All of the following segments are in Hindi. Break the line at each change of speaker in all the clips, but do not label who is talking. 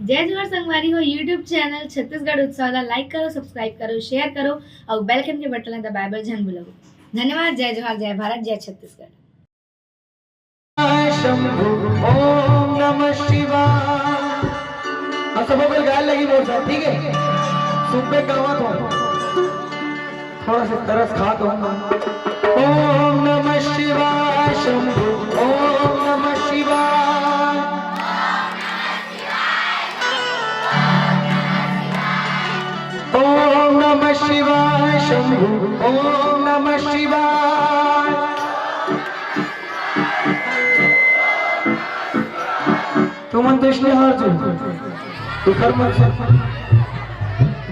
जय जोहर संगवारी हो यूट्यूब चैनल छत्तीसगढ़ उत्सव ला लाइक करो सब्सक्राइब करो शेयर करो और बेल आइकन के बटन ला दबाए बर झन भूलो। धन्यवाद। जय जोहर जय भारत जय छत्तीसगढ़।
शंभु ओम नमः शिवाय। हम सबको कोई गाय लगी बोल साहब, ठीक है? सुबह गावा थोड़ा सा तरस खा दो। ओम नमः शिवाय शंभु ओम नमः शिवाय। ओम नमः शिवाय शंभु ओम नमः शिवाय। तुम अंत्येष्टि हार जो इखर मत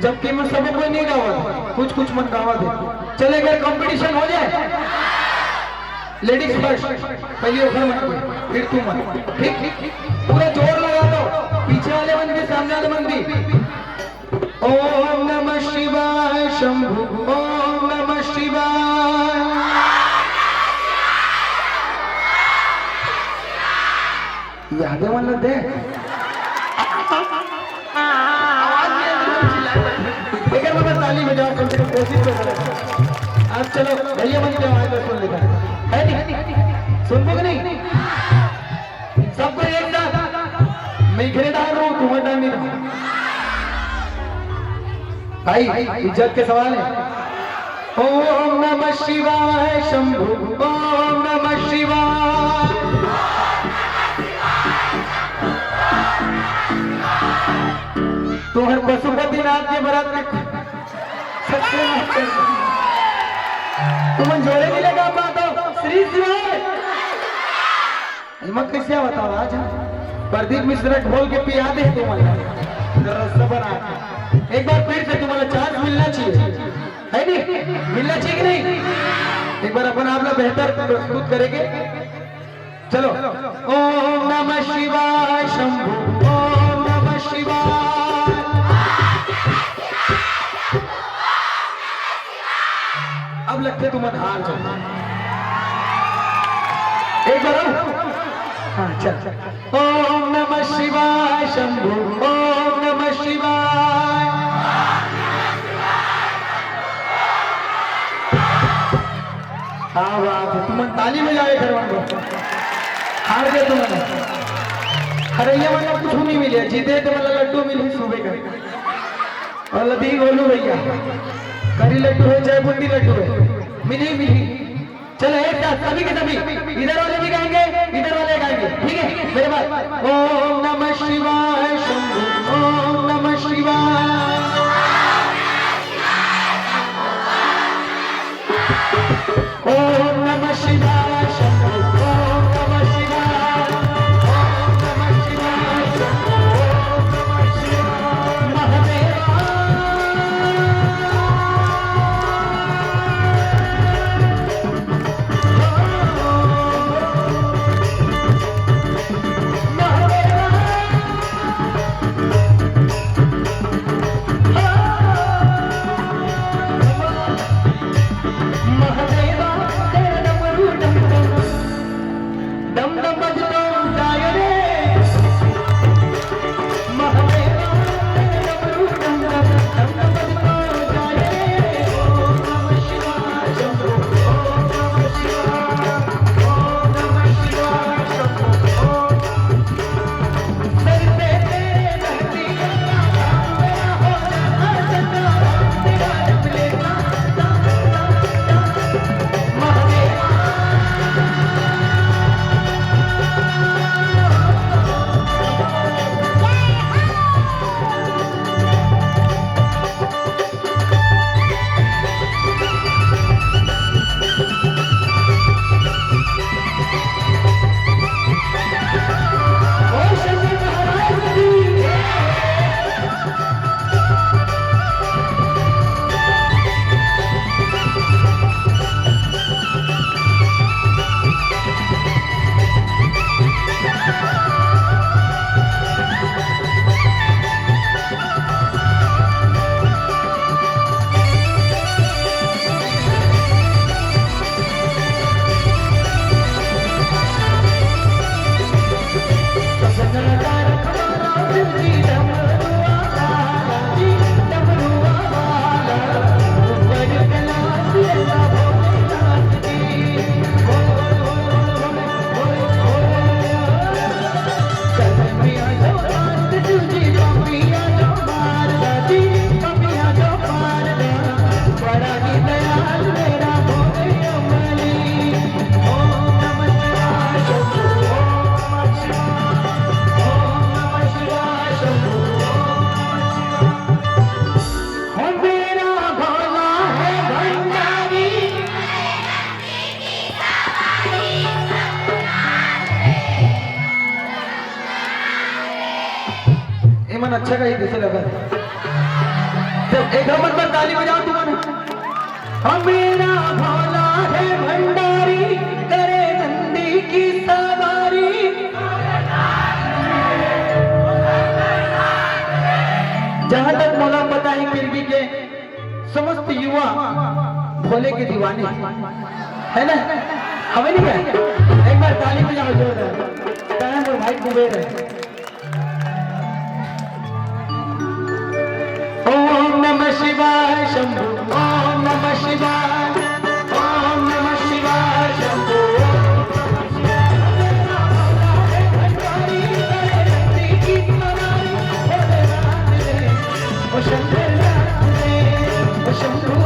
जबकि मैं सबको कोई नहीं गावा, कुछ कुछ मन गावा दे। चले अगर कंपटीशन हो जाए, लेडीज फर्स्ट, पहले उखर मत फिर तू मत, ठीक? पूरा जोर लगा दो, पीछे वाले मन भी सामने वाले मन भी। ओम नमः शिवाय शंभु ओम नमः शिवाय। यादें मन दे लेकिन मैं ताली बजाओ, कम से कम कोशिश तो करो। अब चलो भैया मन की आवाज में सुन लेता है नहीं? सुन पाओगे नहीं? सबको एक साथ मैं घरे डाल रहा हूँ, तुम्हें डाल नहीं रहा भाई, इज्जत के सवाल है। ओम नमः शिवाय शंभु ओम नमः शिवाय। तुम्हारे पशुपतिनाथ के बरात में तुम जोड़े मिलेगा माता श्री शिवाय। हिम्मत कैसे बताओ आज प्रदीप मिश्रा ढोल के पिया दे तुम्हारे बना। एक बार फिर से तुम्हारा चांस मिलना चाहिए, है नहीं? मिलना चाहिए कि नहीं? एक बार अपन आप लोग बेहतर प्रस्तुत करेंगे। चलो ओम नमः शिवाय शंभु ओम नमः शिवाय। अब लगते तुम हार जाओ। एक बार हाँ चल। ओम नमः शिवाय शंभु ओम नमः शिवाय। हाँ बात है, तुम ताली में जाए घर वालों, हार गए तुम। हरैया मतलब कुछ नहीं मिले, जीते तो मतलब लड्डू मिले सुबह का। और लदी बोलू भैया करी लड्डू है चाहे बूंदी लड्डू है, मिली। चलो एक साथ सभी के सभी, इधर वाले भी गाएंगे इधर वाले गाएंगे, ठीक है मेरे पास। ओम नमः शिवाय शंभु ओम नमः शिवाय। ओम नमः शिवाय शंभु ओम नमः शिवाय। ओम नमः शिवाय शंभु ओम नमः शिवाय। महादेवा निमन अच्छा का ही जैसे लगा जब एक नंबर पर ताली बजाओ तुम्हारे मेरा भोला है भंडारी करे नंदी की सवारी जहां तक मौला पता है किरगी के समस्त युवा भोले के दीवाने है ना हमें नहीं क्या एक बार ताली बजाओ जोरदार मेरे भाई कुबेर है ओम नमः शिवाय शंभू ओम नमः शिवाय ओम नमः शिवाय शंभू ओ शंकर ओ शंभू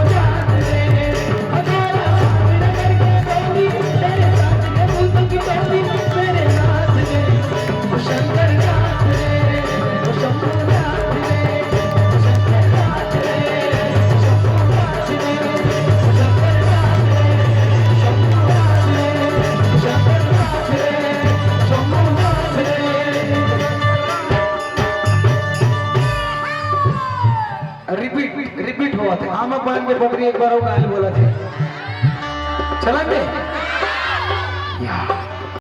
रिपीट रिपीट हुआ था आमा पान के पोखरी एक बार वो गाल बोला थे चला के